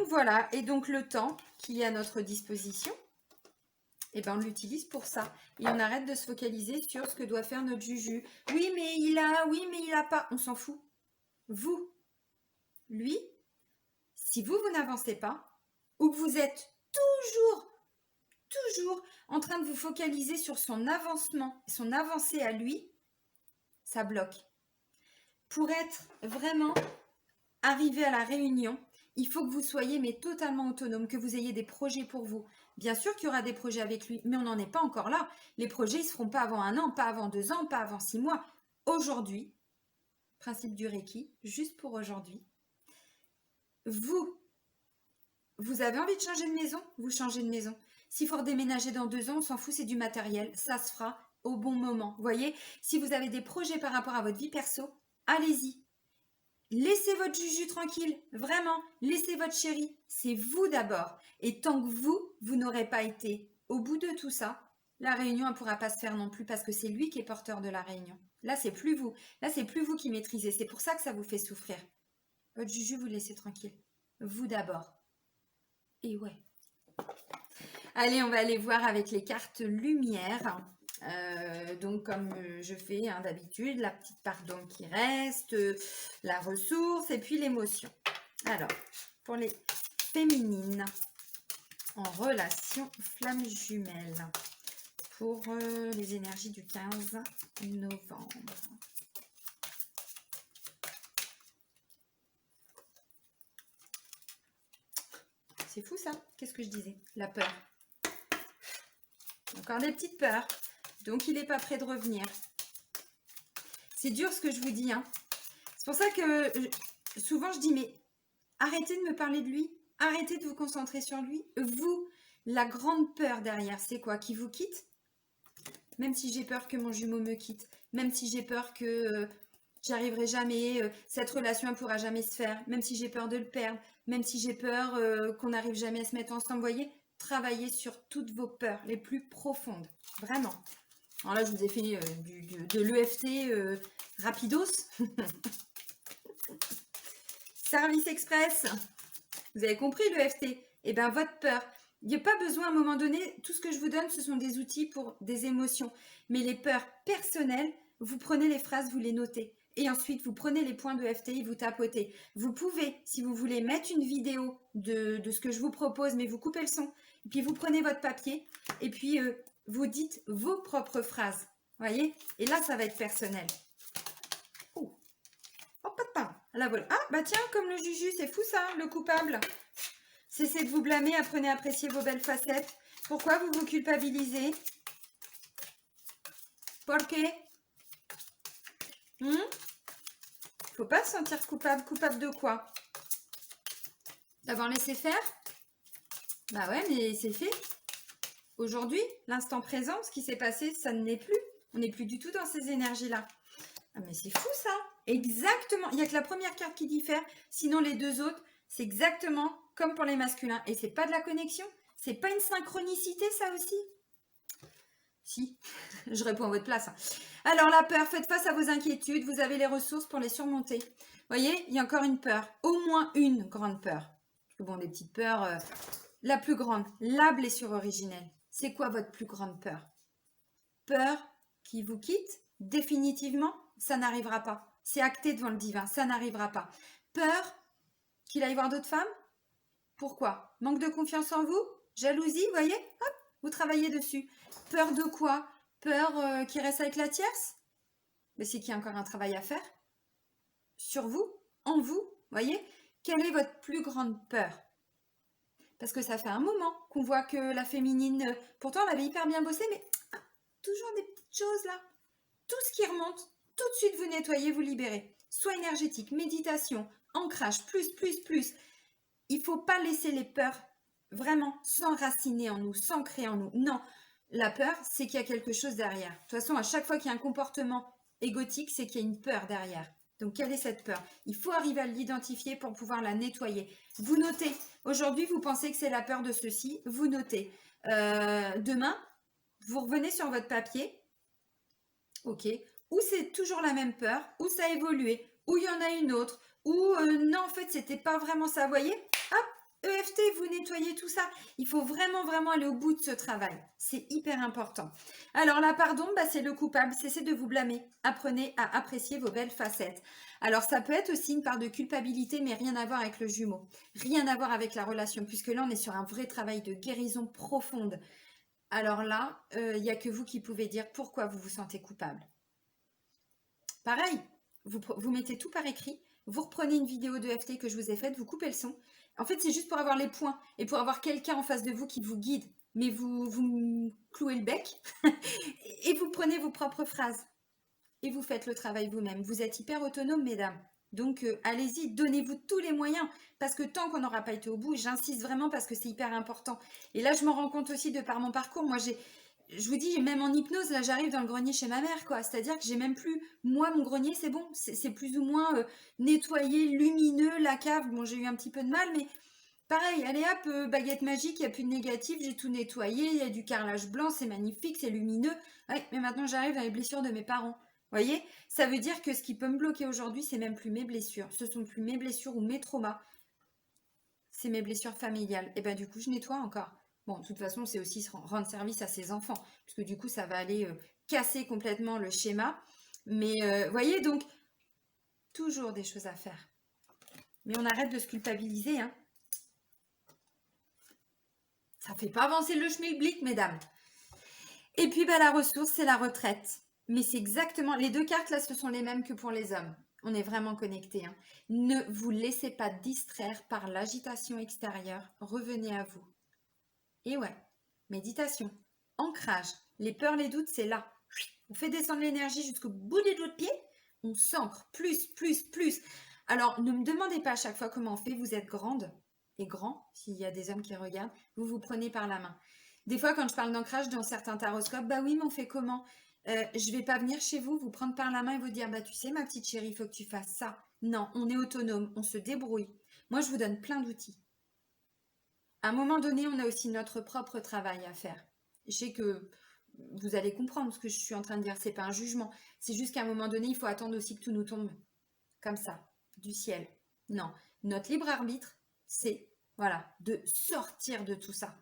voilà, et donc le temps qui est à notre disposition, eh ben on l'utilise pour ça. Et on arrête de se focaliser sur ce que doit faire notre Juju. Oui, mais il a pas. On s'en fout. Vous, lui, si vous n'avancez pas, ou que vous êtes toujours en train de vous focaliser sur son avancement, son avancée à lui, ça bloque. Pour être vraiment arrivé à la réunion, il faut que vous soyez mais totalement autonome, que vous ayez des projets pour vous. Bien sûr qu'il y aura des projets avec lui, mais on n'en est pas encore là. Les projets ne se feront pas avant 1 an, pas avant 2 ans, pas avant 6 mois. Aujourd'hui, principe du Reiki, juste pour aujourd'hui, vous avez envie de changer de maison, vous changez de maison. S'il faut redéménager dans 2 ans, on s'en fout, c'est du matériel. Ça se fera au bon moment. Vous voyez, si vous avez des projets par rapport à votre vie perso, allez-y. Laissez votre Juju tranquille, vraiment, laissez votre chéri, c'est vous d'abord. Et tant que vous n'aurez pas été au bout de tout ça, la réunion ne pourra pas se faire non plus parce que c'est lui qui est porteur de la réunion. Là, c'est plus vous. Là, c'est plus vous qui maîtrisez. C'est pour ça que ça vous fait souffrir. Votre Juju, vous laissez tranquille. Vous d'abord. Et ouais. Allez, on va aller voir avec les cartes lumière. Donc comme je fais d'habitude, la petite pardon qui reste, la ressource et puis l'émotion. Alors, pour les féminines en relation flamme jumelle, pour les énergies du 15 novembre. C'est fou ça, qu'est-ce que je disais? La peur. Encore des petites peurs. Donc, il n'est pas prêt de revenir. C'est dur ce que je vous dis. Hein. C'est pour ça que souvent je dis, mais arrêtez de me parler de lui. Arrêtez de vous concentrer sur lui. Vous, la grande peur derrière, c'est quoi? Qu'il vous quitte? Même si j'ai peur que mon jumeau me quitte. Même si j'ai peur que j'y arriverai jamais. Cette relation ne pourra jamais se faire. Même si j'ai peur de le perdre. Même si j'ai peur qu'on n'arrive jamais à se mettre ensemble. Vous voyez? Travaillez sur toutes vos peurs les plus profondes. Vraiment. Alors là, je vous ai fait de l'EFT rapidos. Service express. Vous avez compris l'EFT? Eh bien, votre peur. Il n'y a pas besoin à un moment donné. Tout ce que je vous donne, ce sont des outils pour des émotions. Mais les peurs personnelles, vous prenez les phrases, vous les notez. Et ensuite, vous prenez les points d'EFT et vous tapotez. Vous pouvez, si vous voulez, mettre une vidéo de ce que je vous propose, mais vous coupez le son. Et puis, vous prenez votre papier. Et puis, vous dites vos propres phrases. Voyez? Et là, ça va être personnel. Oh, oh papa. Là, voilà. Ah, bah tiens, comme le Juju, c'est fou ça, le coupable. Cessez de vous blâmer, apprenez à apprécier vos belles facettes. Pourquoi vous vous culpabilisez? Pourquoi? Faut pas se sentir coupable. Coupable de quoi? D'avoir laissé faire? Bah ouais, mais c'est fait. Aujourd'hui, l'instant présent, ce qui s'est passé, ça ne l'est plus. On n'est plus du tout dans ces énergies-là. Ah mais c'est fou ça. Exactement. Il n'y a que la première carte qui diffère. Sinon, les deux autres, c'est exactement comme pour les masculins. Et c'est pas de la connexion. C'est pas une synchronicité, ça aussi? Si, je réponds à votre place. Alors, la peur, faites face à vos inquiétudes. Vous avez les ressources pour les surmonter. Vous voyez, il y a encore une peur. Au moins une grande peur. Parce que bon, des petites peurs. La plus grande, la blessure originelle. C'est quoi votre plus grande peur? Peur qui vous quitte? Définitivement, ça n'arrivera pas. C'est acté devant le divin, ça n'arrivera pas. Peur qu'il aille voir d'autres femmes? Pourquoi? Manque de confiance en vous? Jalousie, vous voyez? Hop, vous travaillez dessus. Peur de quoi? Peur qu'il reste avec la tierce? Mais c'est qu'il y a encore un travail à faire. Sur vous, en vous, voyez? Quelle est votre plus grande peur? Parce que ça fait un moment qu'on voit que la féminine, pourtant elle avait hyper bien bossé, mais toujours des petites choses là. Tout ce qui remonte, tout de suite vous nettoyez, vous libérez. Soin énergétique, méditation, ancrage, plus. Il ne faut pas laisser les peurs vraiment s'enraciner en nous, s'ancrer en nous. Non, la peur, c'est qu'il y a quelque chose derrière. De toute façon, à chaque fois qu'il y a un comportement égotique, c'est qu'il y a une peur derrière. Donc, quelle est cette peur? Il faut arriver à l'identifier pour pouvoir la nettoyer. Vous notez. Aujourd'hui, vous pensez que c'est la peur de ceci. Vous notez. Demain, vous revenez sur votre papier. Ok. Ou c'est toujours la même peur, ou ça a évolué, ou il y en a une autre, ou non, en fait, c'était pas vraiment ça. Vous voyez? Hop, EFT, vous nettoyez tout ça. Il faut vraiment aller au bout de ce travail. C'est hyper important. Alors, la pardon, bah, c'est le coupable. Cessez de vous blâmer. Apprenez à apprécier vos belles facettes. Alors, ça peut être aussi une part de culpabilité, mais rien à voir avec le jumeau. Rien à voir avec la relation, puisque là, on est sur un vrai travail de guérison profonde. Alors là, il n'y a que vous qui pouvez dire pourquoi vous vous sentez coupable. Pareil, vous mettez tout par écrit, vous reprenez une vidéo de FT que je vous ai faite, vous coupez le son. En fait, c'est juste pour avoir les points et pour avoir quelqu'un en face de vous qui vous guide. Mais vous clouez le bec et vous prenez vos propres phrases. Et vous faites le travail vous-même. Vous êtes hyper autonome, mesdames. Donc, allez-y, donnez-vous tous les moyens. Parce que tant qu'on n'aura pas été au bout, j'insiste vraiment parce que c'est hyper important. Et là, je m'en rends compte aussi de par mon parcours. Moi, je vous dis, même en hypnose, là, j'arrive dans le grenier chez ma mère, quoi. C'est-à-dire que j'ai même plus, moi, mon grenier, c'est bon. C'est plus ou moins nettoyé, lumineux, la cave. Bon, j'ai eu un petit peu de mal, mais pareil, allez hop, baguette magique, il n'y a plus de négatif, j'ai tout nettoyé, il y a du carrelage blanc, c'est magnifique, c'est lumineux. Ouais, mais maintenant, j'arrive à les blessures de mes parents. Voyez, ça veut dire que ce qui peut me bloquer aujourd'hui, c'est même plus mes blessures. Ce sont plus mes blessures ou mes traumas. C'est mes blessures familiales. Et ben du coup, je nettoie encore. Bon, de toute façon, c'est aussi rendre service à ses enfants. Parce que du coup, ça va aller casser complètement le schéma. Mais voyez, donc, toujours des choses à faire. Mais on arrête de se culpabiliser. Hein. Ça fait pas avancer le schmilblick, mesdames. Et puis, bah, la ressource, c'est la retraite. Mais c'est exactement, les deux cartes là, ce sont les mêmes que pour les hommes. On est vraiment connectés. Hein. Ne vous laissez pas distraire par l'agitation extérieure. Revenez à vous. Et ouais, méditation, ancrage, les peurs, les doutes, c'est là. On fait descendre l'énergie jusqu'au bout des doigts de pied. On s'ancre plus. Alors, ne me demandez pas à chaque fois comment on fait. Vous êtes grande et grand, s'il y a des hommes qui regardent. Vous vous prenez par la main. Des fois, quand je parle d'ancrage dans certains taroscopes, bah oui, mais on fait comment? Je vais pas venir chez vous, vous prendre par la main et vous dire, bah tu sais, ma petite chérie, il faut que tu fasses ça. Non, on est autonome, on se débrouille. Moi, je vous donne plein d'outils. À un moment donné, on a aussi notre propre travail à faire. Je sais que vous allez comprendre ce que je suis en train de dire, c'est pas un jugement. C'est juste qu'à un moment donné, il faut attendre aussi que tout nous tombe comme ça, du ciel. Non, notre libre arbitre, c'est voilà, de sortir de tout ça.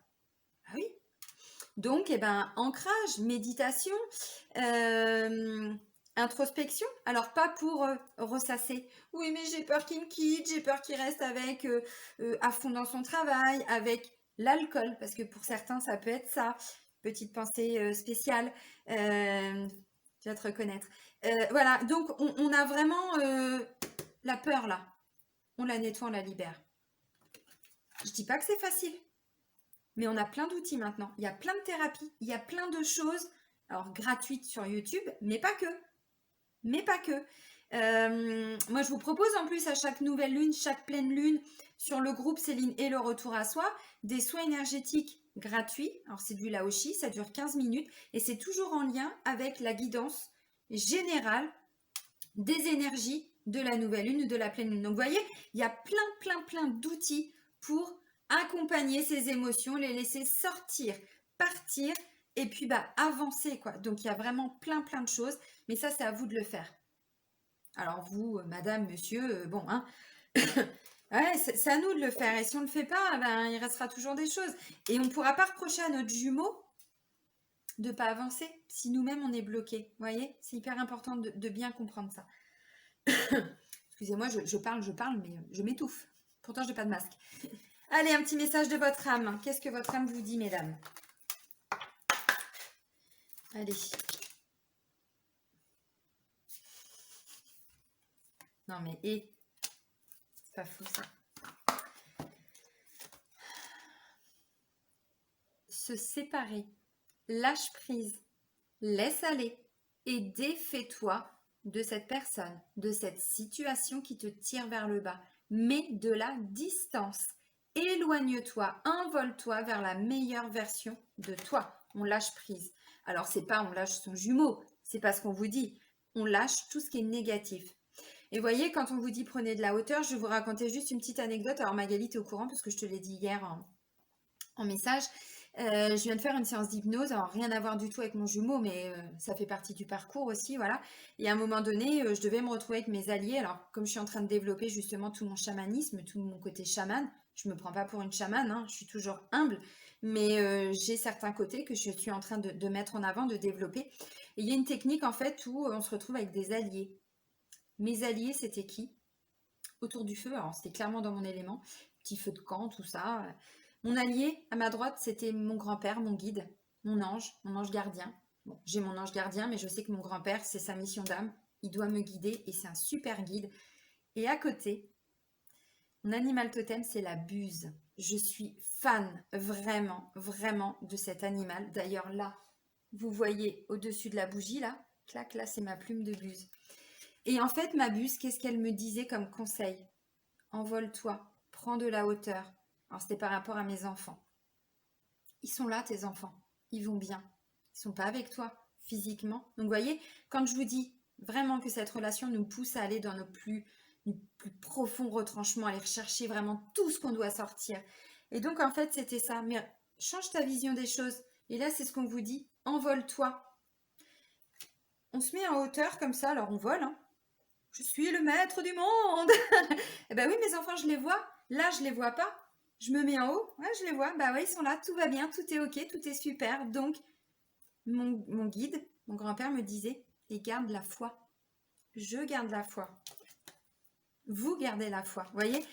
Ah oui. Donc, eh ben, ancrage, méditation, introspection. Alors, pas pour ressasser. Oui, mais j'ai peur qu'il me quitte, j'ai peur qu'il reste avec à fond dans son travail, avec l'alcool, parce que pour certains, ça peut être ça. Petite pensée spéciale. Tu vas te reconnaître. Voilà, donc on a vraiment la peur là. On la nettoie, on la libère. Je dis pas que c'est facile. Mais on a plein d'outils maintenant. Il y a plein de thérapies, il y a plein de choses, alors gratuites sur YouTube, mais pas que. Mais pas que. Moi, je vous propose en plus à chaque nouvelle lune, chaque pleine lune, sur le groupe Céline et le retour à soi, des soins énergétiques gratuits. Alors, c'est du Laoshi, ça dure 15 minutes et c'est toujours en lien avec la guidance générale des énergies de la nouvelle lune ou de la pleine lune. Donc, vous voyez, il y a plein d'outils pour accompagner ces émotions, les laisser sortir, partir et puis bah, avancer, quoi. Donc, il y a vraiment plein de choses, mais ça, c'est à vous de le faire. Alors, vous, madame, monsieur, bon, hein, ouais, c'est à nous de le faire. Et si on ne le fait pas, ben, il restera toujours des choses. Et on ne pourra pas reprocher à notre jumeau de ne pas avancer si nous-mêmes, on est bloqué. Vous voyez, c'est hyper important de bien comprendre ça. Excusez-moi, je parle, mais je m'étouffe. Pourtant, je n'ai pas de masque. Allez, un petit message de votre âme. Qu'est-ce que votre âme vous dit, mesdames? Allez. Non, mais c'est pas fou, ça. Se séparer. Lâche prise. Laisse aller. Et défais-toi de cette personne, de cette situation qui te tire vers le bas. Mets de la distance. Éloigne-toi, envole-toi vers la meilleure version de toi. On lâche prise. Alors, c'est pas on lâche son jumeau, c'est pas ce qu'on vous dit. On lâche tout ce qui est négatif. Et voyez, quand on vous dit prenez de la hauteur, je vais vous raconter juste une petite anecdote. Alors, Magali, tu es au courant parce que je te l'ai dit hier en message. Je viens de faire une séance d'hypnose, alors rien à voir du tout avec mon jumeau, mais ça fait partie du parcours aussi, voilà. Et à un moment donné, je devais me retrouver avec mes alliés. Alors, comme je suis en train de développer justement tout mon chamanisme, tout mon côté chaman, je me prends pas pour une chamane, hein, je suis toujours humble, mais j'ai certains côtés que je suis en train de mettre en avant, de développer. Et il y a une technique en fait où on se retrouve avec des alliés. Mes alliés, c'était qui? Autour du feu, alors c'était clairement dans mon élément, petit feu de camp, tout ça. Mon allié à ma droite, c'était mon grand-père, mon guide, mon ange gardien. Bon, j'ai mon ange gardien, mais je sais que mon grand-père, c'est sa mission d'âme. Il doit me guider et c'est un super guide. Et à côté, mon animal totem, c'est la buse. Je suis fan, vraiment, vraiment de cet animal. D'ailleurs, là, vous voyez au-dessus de la bougie, là, clac, là, c'est ma plume de buse. Et en fait, ma buse, qu'est-ce qu'elle me disait comme conseil? Envole-toi, prends de la hauteur. Alors, c'était par rapport à mes enfants. Ils sont là, tes enfants. Ils vont bien. Ils sont pas avec toi physiquement. Donc, vous voyez, quand je vous dis vraiment que cette relation nous pousse à aller dans nos plus profonds retranchements, aller rechercher vraiment tout ce qu'on doit sortir. Et donc, en fait, c'était ça. Mais change ta vision des choses. Et là, c'est ce qu'on vous dit. Envole-toi. On se met en hauteur comme ça, alors on vole, hein. Je suis le maître du monde. Eh ben oui, mes enfants, je les vois. Là, je les vois pas. Je me mets en haut. Ouais, je les vois. Bah ouais, ils sont là. Tout va bien. Tout est OK. Tout est super. Donc, mon guide, mon grand-père me disait, et garde la foi. Je garde la foi. Vous gardez la foi. Vous voyez?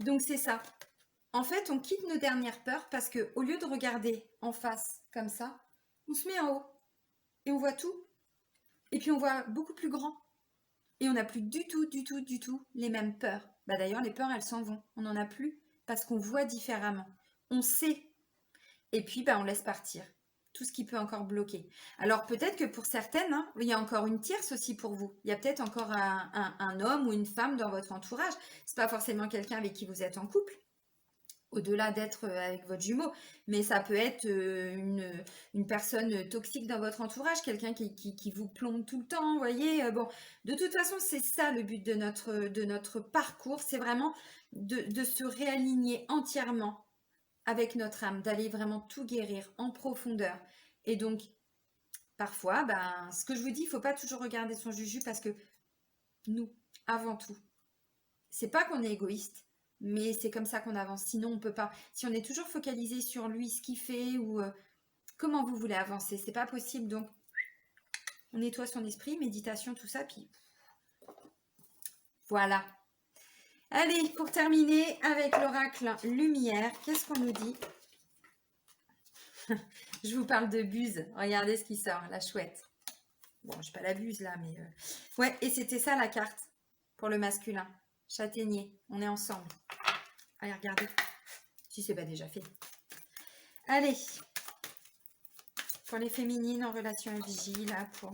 Donc, c'est ça. En fait, on quitte nos dernières peurs parce que au lieu de regarder en face comme ça, on se met en haut et on voit tout. Et puis, on voit beaucoup plus grand. Et on n'a plus du tout les mêmes peurs. Bah d'ailleurs, les peurs, elles s'en vont. On n'en a plus parce qu'on voit différemment. On sait. Et puis, bah, on laisse partir tout ce qui peut encore bloquer. Alors peut-être que pour certaines, hein, il y a encore une tierce aussi pour vous. Il y a peut-être encore un homme ou une femme dans votre entourage. C'est pas forcément quelqu'un avec qui vous êtes en couple, au-delà d'être avec votre jumeau, mais ça peut être une personne toxique dans votre entourage, quelqu'un qui vous plombe tout le temps, vous voyez. Bon, de toute façon, c'est ça le but de notre parcours, c'est vraiment de se réaligner entièrement avec notre âme, d'aller vraiment tout guérir en profondeur. Et donc, parfois, ben, ce que je vous dis, il ne faut pas toujours regarder son juju parce que nous, avant tout, c'est pas qu'on est égoïste, mais c'est comme ça qu'on avance. Sinon, on peut pas. Si on est toujours focalisé sur lui, ce qu'il fait, ou comment vous voulez avancer, c'est pas possible. Donc, on nettoie son esprit, méditation, tout ça, puis voilà. Allez, pour terminer avec l'oracle lumière, qu'est-ce qu'on nous dit? Je vous parle de buse. Regardez ce qui sort, la chouette. Bon, je n'ai pas la buse là, mais... Ouais, et c'était ça la carte pour le masculin. Châtaignier, on est ensemble. Allez, regardez. Si c'est pas déjà fait. Allez. Pour les féminines en relation vigie, là, pour...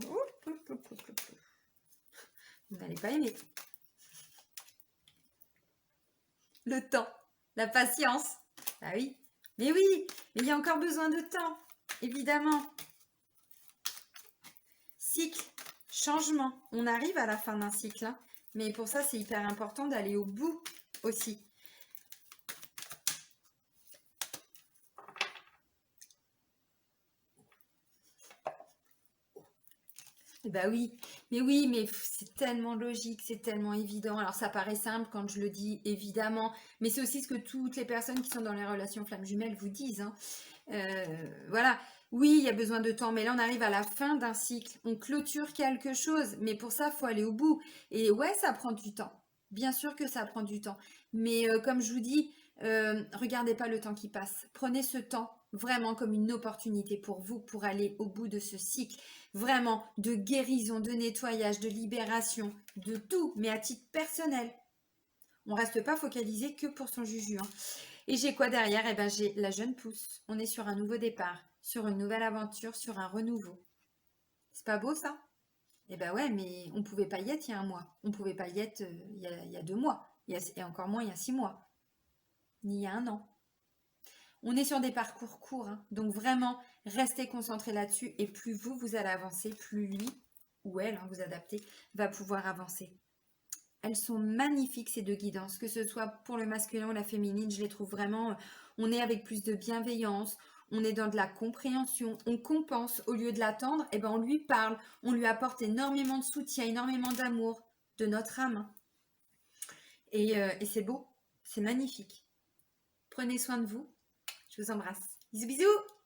Vous n'allez pas aimer. Le temps, la patience. Ah oui. Mais oui, mais il y a encore besoin de temps, évidemment. Cycle, changement. On arrive à la fin d'un cycle, hein, mais pour ça, c'est hyper important d'aller au bout aussi. Bah oui, mais c'est tellement logique, c'est tellement évident. Alors ça paraît simple quand je le dis, évidemment, mais c'est aussi ce que toutes les personnes qui sont dans les relations flammes jumelles vous disent, hein. Voilà, oui, il y a besoin de temps, mais là on arrive à la fin d'un cycle, on clôture quelque chose, mais pour ça, il faut aller au bout. Et ouais, ça prend du temps. Bien sûr que ça prend du temps, mais comme je vous dis, regardez pas le temps qui passe. Prenez ce temps vraiment comme une opportunité pour vous, pour aller au bout de ce cycle, vraiment de guérison, de nettoyage, de libération, de tout, mais à titre personnel. On reste pas focalisé que pour son juju, hein. Et j'ai quoi derrière? Eh ben, j'ai la jeune pousse. On est sur un nouveau départ, sur une nouvelle aventure, sur un renouveau. C'est pas beau ça? Eh ben ouais, mais on pouvait pas y être il y a un mois. On pouvait pas y être il y a 2 mois. Et encore moins il y a 6 mois. Ni il y a un an. On est sur des parcours courts, hein. Donc vraiment, restez concentrés là-dessus. Et plus vous allez avancer, plus lui ou elle, hein, vous adaptez, va pouvoir avancer. Elles sont magnifiques ces deux guidances, que ce soit pour le masculin ou la féminine, je les trouve vraiment, on est avec plus de bienveillance, on est dans de la compréhension, on compense au lieu de l'attendre, et ben on lui parle, on lui apporte énormément de soutien, énormément d'amour de notre âme. Et c'est beau, c'est magnifique. Prenez soin de vous, je vous embrasse. Bisous bisous.